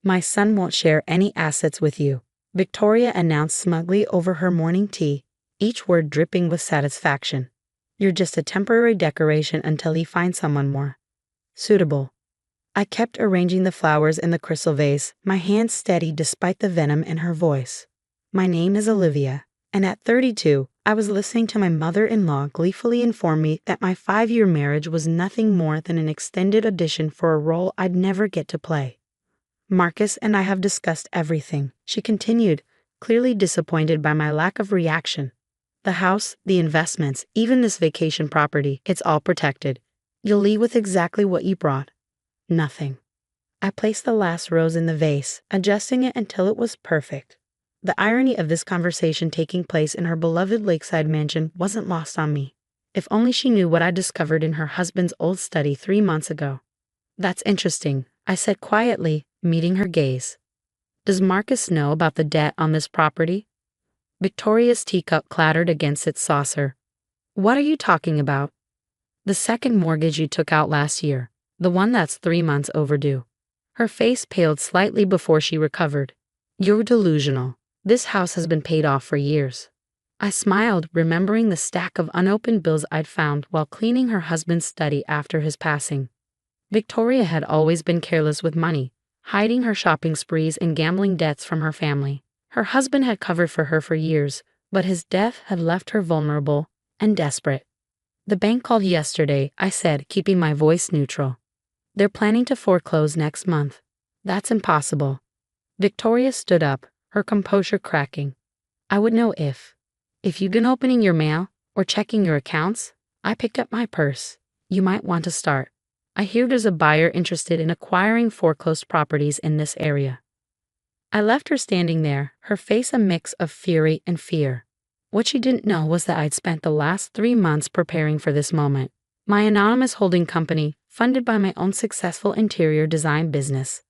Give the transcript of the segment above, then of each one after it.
My son won't share any assets with you, Victoria announced smugly over her morning tea, each word dripping with satisfaction. You're just a temporary decoration until he finds someone more suitable. I kept arranging the flowers in the crystal vase, my hands steady despite the venom in her voice. My name is Olivia, and at 32, I was listening to my mother-in-law gleefully inform me that my 5-year marriage was nothing more than an extended audition for a role I'd never get to play. Marcus and I have discussed everything, she continued, clearly disappointed by my lack of reaction. The house, the investments, even this vacation property, it's all protected. You'll leave with exactly what you brought. Nothing. I placed the last rose in the vase, adjusting it until it was perfect. The irony of this conversation taking place in her beloved lakeside mansion wasn't lost on me. If only she knew what I discovered in her husband's old study 3 months ago. That's interesting, I said quietly, meeting her gaze. Does Marcus know about the debt on this property? Victoria's teacup clattered against its saucer. What are you talking about? The second mortgage you took out last year, the one that's 3 months overdue. Her face paled slightly before she recovered. You're delusional. This house has been paid off for years. I smiled, remembering the stack of unopened bills I'd found while cleaning her husband's study after his passing. Victoria had always been careless with money, hiding her shopping sprees and gambling debts from her family. Her husband had covered for her for years, but his death had left her vulnerable and desperate. The bank called yesterday, I said, keeping my voice neutral. They're planning to foreclose next month. That's impossible. Victoria stood up, her composure cracking. I would know if you'd been opening your mail or checking your accounts. I picked up my purse. You might want to start. I hear there's a buyer interested in acquiring foreclosed properties in this area. I left her standing there, her face a mix of fury and fear. What she didn't know was that I'd spent the last 3 months preparing for this moment. My anonymous holding company, funded by my own successful interior design business,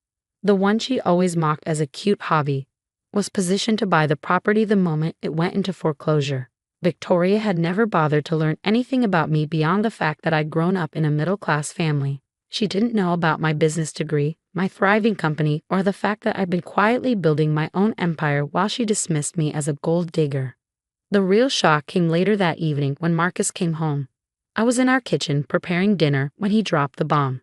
the one she always mocked as a cute hobby, was positioned to buy the property the moment it went into foreclosure. Victoria had never bothered to learn anything about me beyond the fact that I'd grown up in a middle-class family. She didn't know about my business degree, my thriving company, or the fact that I'd been quietly building my own empire while she dismissed me as a gold digger. The real shock came later that evening when Marcus came home. I was in our kitchen preparing dinner when he dropped the bomb.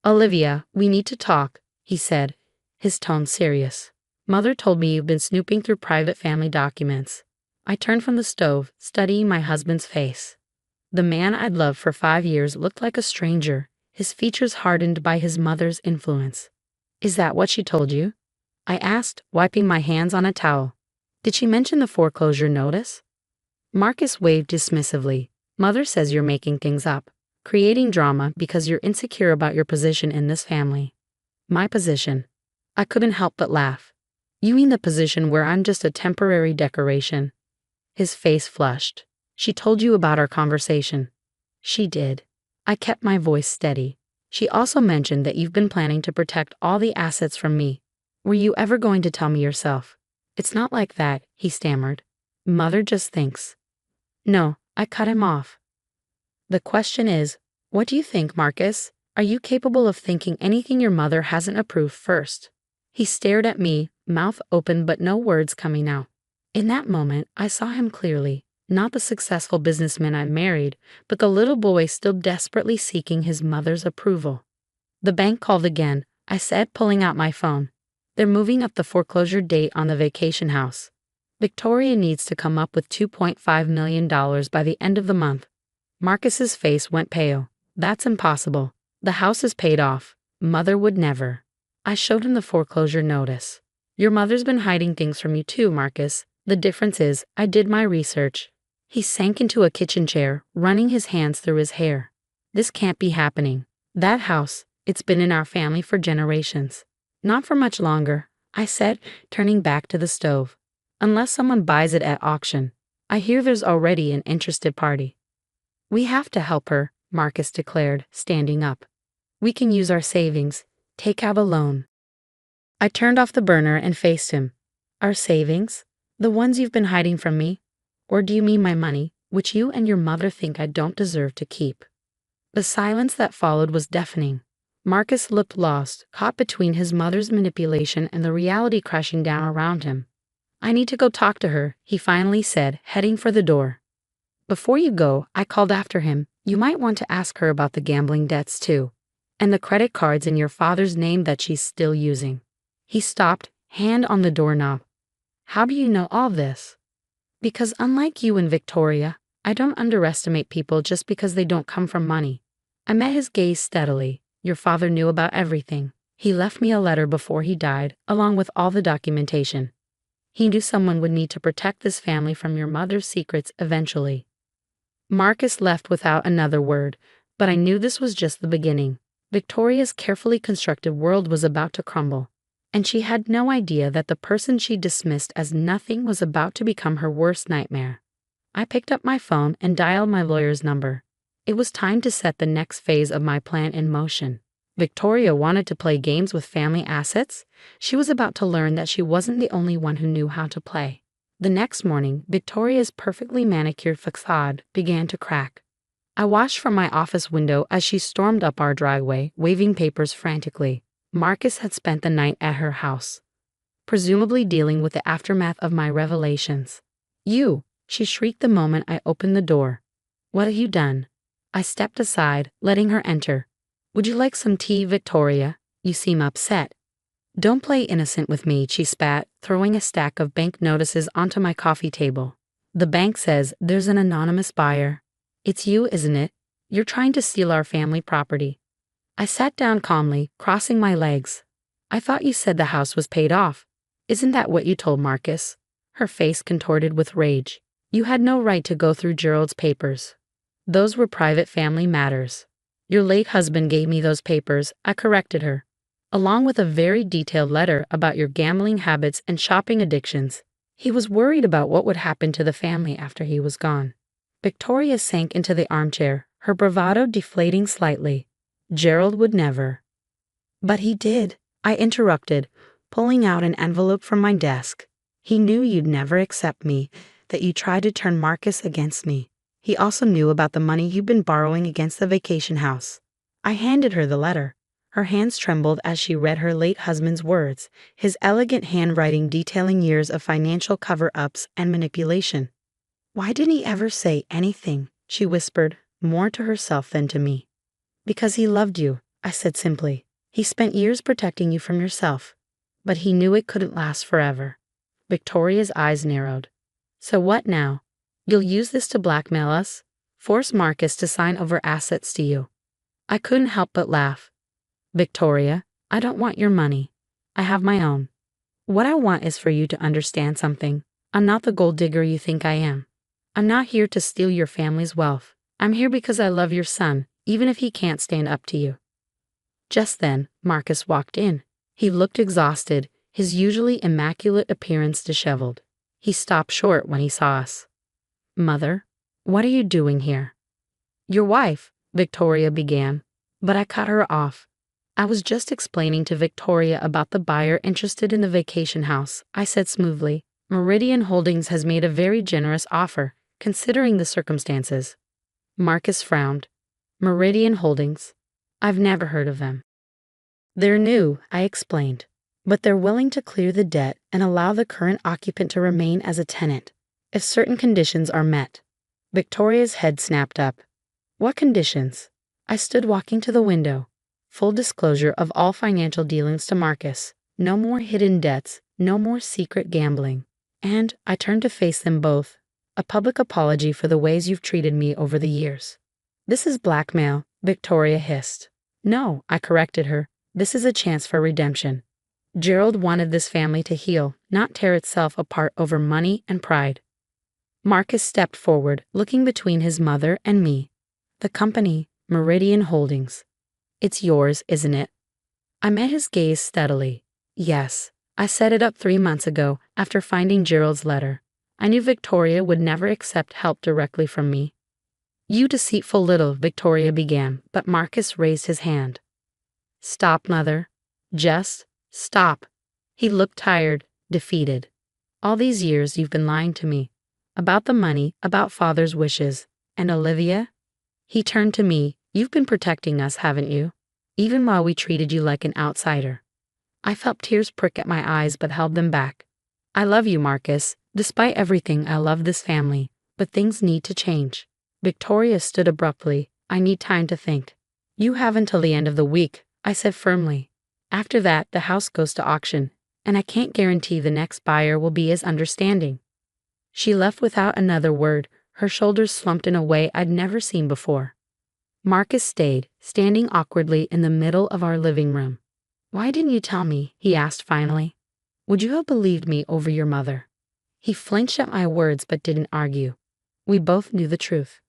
Olivia, we need to talk, he said, his tone serious. Mother told me you've been snooping through private family documents. I turned from the stove, studying my husband's face. The man I'd loved for 5 years looked like a stranger, his features hardened by his mother's influence. Is that what she told you? I asked, wiping my hands on a towel. Did she mention the foreclosure notice? Marcus waved dismissively. Mother says you're making things up, creating drama because you're insecure about your position in this family. My position? I couldn't help but laugh. You mean the position where I'm just a temporary decoration? His face flushed. She told you about our conversation. She did. I kept my voice steady. She also mentioned that you've been planning to protect all the assets from me. Were you ever going to tell me yourself? It's not like that, he stammered. Mother just thinks. No, I cut him off. The question is, what do you think, Marcus? Are you capable of thinking anything your mother hasn't approved first? He stared at me, mouth open but no words coming out. In that moment, I saw him clearly, not the successful businessman I married, but the little boy still desperately seeking his mother's approval. The bank called again, I said, pulling out my phone. They're moving up the foreclosure date on the vacation house. Victoria needs to come up with $2.5 million by the end of the month. Marcus's face went pale. That's impossible. The house is paid off. Mother would never. I showed him the foreclosure notice. Your mother's been hiding things from you too, Marcus. The difference is, I did my research. He sank into a kitchen chair, running his hands through his hair. This can't be happening. That house, it's been in our family for generations. Not for much longer, I said, turning back to the stove. Unless someone buys it at auction. I hear there's already an interested party. We have to help her, Marcus declared, standing up. We can use our savings, take out a loan. I turned off the burner and faced him. Our savings? The ones you've been hiding from me? Or do you mean my money, which you and your mother think I don't deserve to keep? The silence that followed was deafening. Marcus looked lost, caught between his mother's manipulation and the reality crashing down around him. I need to go talk to her, he finally said, heading for the door. Before you go, I called after him. You might want to ask her about the gambling debts too. And the credit cards in your father's name that she's still using. He stopped, hand on the doorknob. How do you know all this? Because unlike you and Victoria, I don't underestimate people just because they don't come from money. I met his gaze steadily. Your father knew about everything. He left me a letter before he died, along with all the documentation. He knew someone would need to protect this family from your mother's secrets eventually. Marcus left without another word, but I knew this was just the beginning. Victoria's carefully constructed world was about to crumble, and she had no idea that the person she dismissed as nothing was about to become her worst nightmare. I picked up my phone and dialed my lawyer's number. It was time to set the next phase of my plan in motion. Victoria wanted to play games with family assets. She was about to learn that she wasn't the only one who knew how to play. The next morning, Victoria's perfectly manicured facade began to crack. I watched from my office window as she stormed up our driveway, waving papers frantically. Marcus had spent the night at her house, presumably dealing with the aftermath of my revelations. You, she shrieked the moment I opened the door. What have you done? I stepped aside, letting her enter. Would you like some tea, Victoria? You seem upset. Don't play innocent with me, she spat, throwing a stack of bank notices onto my coffee table. The bank says there's an anonymous buyer. It's you, isn't it? You're trying to steal our family property. I sat down calmly, crossing my legs. I thought you said the house was paid off. Isn't that what you told Marcus? Her face contorted with rage. You had no right to go through Gerald's papers. Those were private family matters. Your late husband gave me those papers, I corrected her, along with a very detailed letter about your gambling habits and shopping addictions. He was worried about what would happen to the family after he was gone. Victoria sank into the armchair, her bravado deflating slightly. Gerald would never. But he did, I interrupted, pulling out an envelope from my desk. He knew you'd never accept me, that you tried to turn Marcus against me. He also knew about the money you've been borrowing against the vacation house. I handed her the letter. Her hands trembled as she read her late husband's words, his elegant handwriting detailing years of financial cover-ups and manipulation. Why didn't he ever say anything? She whispered, more to herself than to me. Because he loved you, I said simply. He spent years protecting you from yourself. But he knew it couldn't last forever. Victoria's eyes narrowed. So what now? You'll use this to blackmail us? Force Marcus to sign over assets to you? I couldn't help but laugh. Victoria, I don't want your money. I have my own. What I want is for you to understand something. I'm not the gold digger you think I am. I'm not here to steal your family's wealth. I'm here because I love your son, even if he can't stand up to you. Just then, Marcus walked in. He looked exhausted, his usually immaculate appearance disheveled. He stopped short when he saw us. Mother, what are you doing here? Your wife, Victoria began, but I cut her off. I was just explaining to Victoria about the buyer interested in the vacation house, I said smoothly. Meridian Holdings has made a very generous offer, considering the circumstances. Marcus frowned. Meridian Holdings? I've never heard of them. They're new, I explained, but they're willing to clear the debt and allow the current occupant to remain as a tenant, if certain conditions are met. Victoria's head snapped up. What conditions? I stood walking to the window. Full disclosure of all financial dealings to Marcus. No more hidden debts, no more secret gambling. And I turned to face them both. A public apology for the ways you've treated me over the years. This is blackmail, Victoria hissed. No, I corrected her. This is a chance for redemption. Gerald wanted this family to heal, not tear itself apart over money and pride. Marcus stepped forward, looking between his mother and me. The company, Meridian Holdings. It's yours, isn't it? I met his gaze steadily. Yes, I set it up 3 months ago after finding Gerald's letter. I knew Victoria would never accept help directly from me. You deceitful little, Victoria began, but Marcus raised his hand. Stop, Mother. Just stop. He looked tired, defeated. All these years you've been lying to me. About the money, about Father's wishes. And Olivia? He turned to me. You've been protecting us, haven't you? even while we treated you like an outsider. I felt tears prick at my eyes but held them back. I love you, Marcus. Despite everything, I love this family, but things need to change. Victoria stood abruptly. I need time to think. You have until the end of the week, I said firmly. After that, the house goes to auction, and I can't guarantee the next buyer will be as understanding. She left without another word, her shoulders slumped in a way I'd never seen before. Marcus stayed, standing awkwardly in the middle of our living room. Why didn't you tell me? He asked finally. Would you have believed me over your mother? He flinched at my words but didn't argue. We both knew the truth.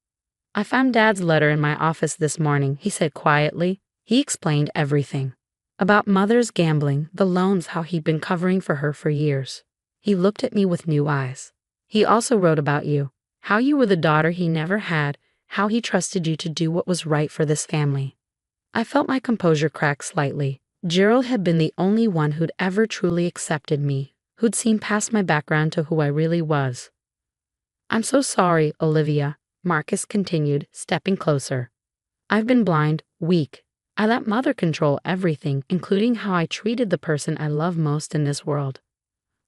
I found Dad's letter in my office this morning, he said quietly. He explained everything. About Mother's gambling, the loans, how he'd been covering for her for years. He looked at me with new eyes. He also wrote about you, how you were the daughter he never had, how he trusted you to do what was right for this family. I felt my composure crack slightly. Gerald had been the only one who'd ever truly accepted me, who'd seen past my background to who I really was. I'm so sorry, Olivia, Marcus continued, stepping closer. I've been blind, weak. I let Mother control everything, including how I treated the person I love most in this world.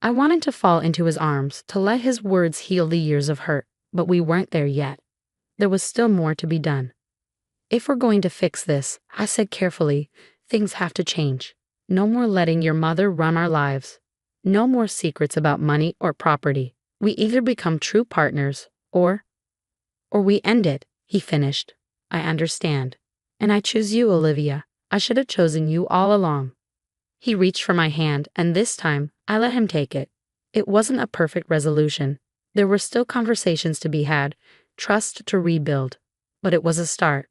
I wanted to fall into his arms, to let his words heal the years of hurt, but we weren't there yet. There was still more to be done. If we're going to fix this, I said carefully, things have to change. No more letting your mother run our lives. No more secrets about money or property. We either become true partners, or we end it, he finished. I understand. And I choose you, Olivia. I should have chosen you all along. He reached for my hand, and this time, I let him take it. It wasn't a perfect resolution. There were still conversations to be had, trust to rebuild. But it was a start.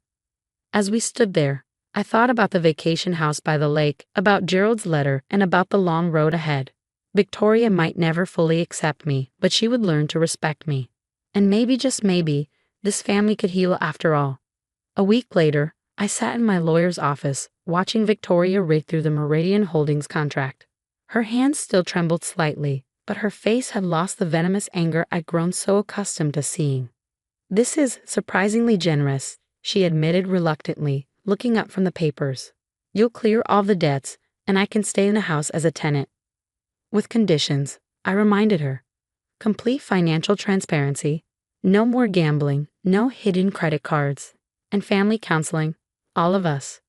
As we stood there, I thought about the vacation house by the lake, about Gerald's letter, and about the long road ahead. Victoria might never fully accept me, but she would learn to respect me. And maybe, just maybe, this family could heal after all. A week later, I sat in my lawyer's office, watching Victoria read through the Meridian Holdings contract. Her hands still trembled slightly, but her face had lost the venomous anger I'd grown so accustomed to seeing. This is surprisingly generous, she admitted reluctantly, looking up from the papers. You'll clear all the debts, and I can stay in the house as a tenant. With conditions, I reminded her. Complete financial transparency, no more gambling, no hidden credit cards, and family counseling, all of us.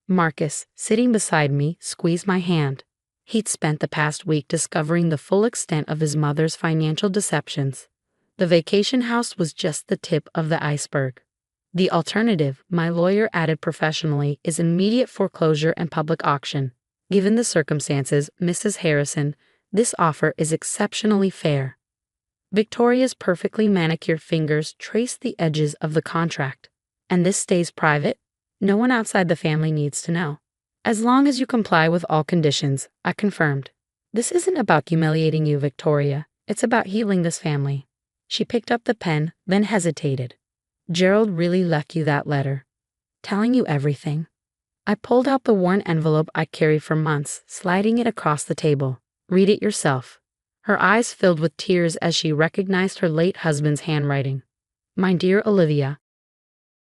Marcus, sitting beside me, squeezed my hand. He'd spent the past week discovering the full extent of his mother's financial deceptions. The vacation house was just the tip of the iceberg. The alternative, my lawyer added professionally, is immediate foreclosure and public auction. Given the circumstances, Mrs. Harrison, this offer is exceptionally fair. Victoria's perfectly manicured fingers traced the edges of the contract. And this stays private? No one outside the family needs to know. As long as you comply with all conditions, I confirmed. This isn't about humiliating you, Victoria. It's about healing this family. She picked up the pen, then hesitated. Gerald really left you that letter. Telling you everything. I pulled out the worn envelope I carried for months, sliding it across the table. Read it yourself. Her eyes filled with tears as she recognized her late husband's handwriting. My dear Olivia,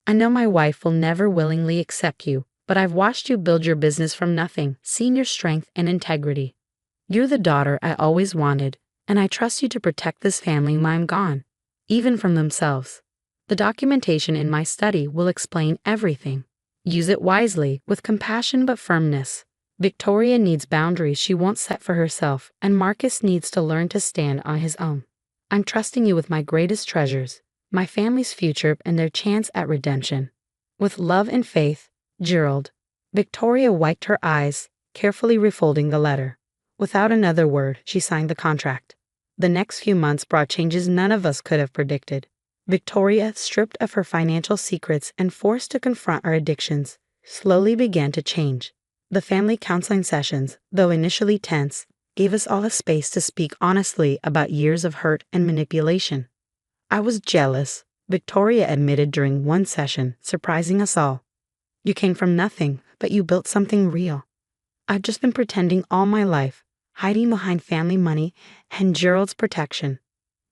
I know my wife will never willingly accept you, but I've watched you build your business from nothing, seen your strength and integrity. You're the daughter I always wanted, and I trust you to protect this family when I'm gone, even from themselves. The documentation in my study will explain everything. Use it wisely, with compassion but firmness. Victoria needs boundaries she won't set for herself, and Marcus needs to learn to stand on his own. I'm trusting you with my greatest treasures, my family's future and their chance at redemption. With love and faith, Gerald. Victoria wiped her eyes, carefully refolding the letter. Without another word, she signed the contract. The next few months brought changes none of us could have predicted. Victoria, stripped of her financial secrets and forced to confront our addictions, slowly began to change. The family counseling sessions, though initially tense, gave us all a space to speak honestly about years of hurt and manipulation. I was jealous, Victoria admitted during one session, surprising us all. You came from nothing, but you built something real. I've just been pretending all my life, hiding behind family money and Gerald's protection.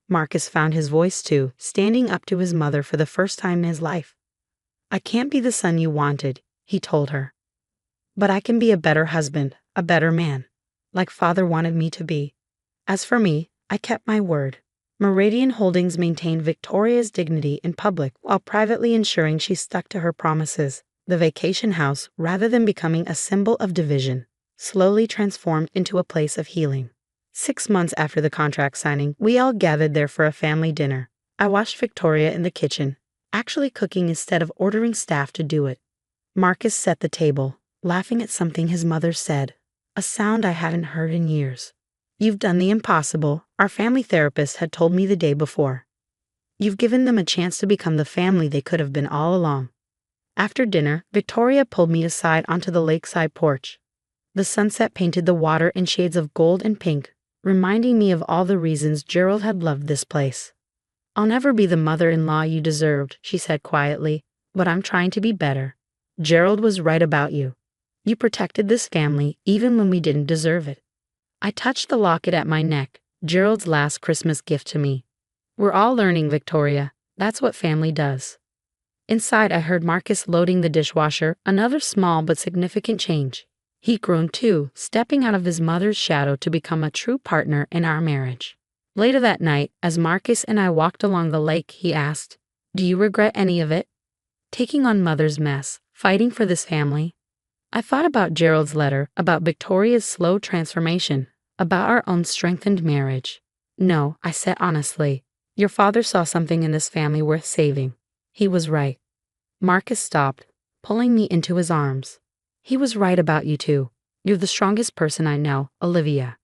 Marcus found his voice too, standing up to his mother for the first time in his life. I can't be the son you wanted, he told her. But I can be a better husband, a better man, like Father wanted me to be. As for me, I kept my word. Meridian Holdings maintained Victoria's dignity in public while privately ensuring she stuck to her promises. The vacation house, rather than becoming a symbol of division, slowly transformed into a place of healing. 6 months after the contract signing, we all gathered there for a family dinner. I watched Victoria in the kitchen, actually cooking instead of ordering staff to do it. Marcus set the table, laughing at something his mother said, a sound I hadn't heard in years. "You've done the impossible," our family therapist had told me the day before. "You've given them a chance to become the family they could have been all along." After dinner, Victoria pulled me aside onto the lakeside porch. The sunset painted the water in shades of gold and pink, reminding me of all the reasons Gerald had loved this place. "I'll never be the mother-in-law you deserved," she said quietly, "but I'm trying to be better. Gerald was right about you. You protected this family even when we didn't deserve it." I touched the locket at my neck, Gerald's last Christmas gift to me. "We're all learning, Victoria. That's what family does." Inside, I heard Marcus loading the dishwasher, another small but significant change. He'd grown too, stepping out of his mother's shadow to become a true partner in our marriage. Later that night, as Marcus and I walked along the lake, he asked, "Do you regret any of it? Taking on Mother's mess, fighting for this family?" I thought about Gerald's letter, about Victoria's slow transformation, about our own strengthened marriage. "No," I said honestly. "Your father saw something in this family worth saving. He was right." Marcus stopped, pulling me into his arms. "He was right about you too. You're the strongest person I know, Olivia.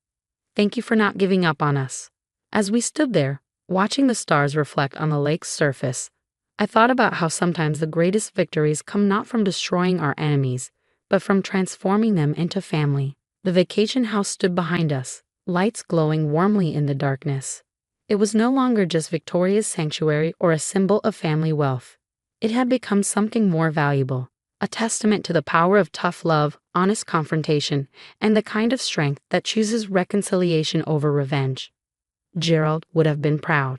Thank you for not giving up on us." As we stood there, watching the stars reflect on the lake's surface, I thought about how sometimes the greatest victories come not from destroying our enemies, but from transforming them into family. The vacation house stood behind us, lights glowing warmly in the darkness. It was no longer just Victoria's sanctuary or a symbol of family wealth. It had become something more valuable, a testament to the power of tough love, honest confrontation, and the kind of strength that chooses reconciliation over revenge. Gerald would have been proud.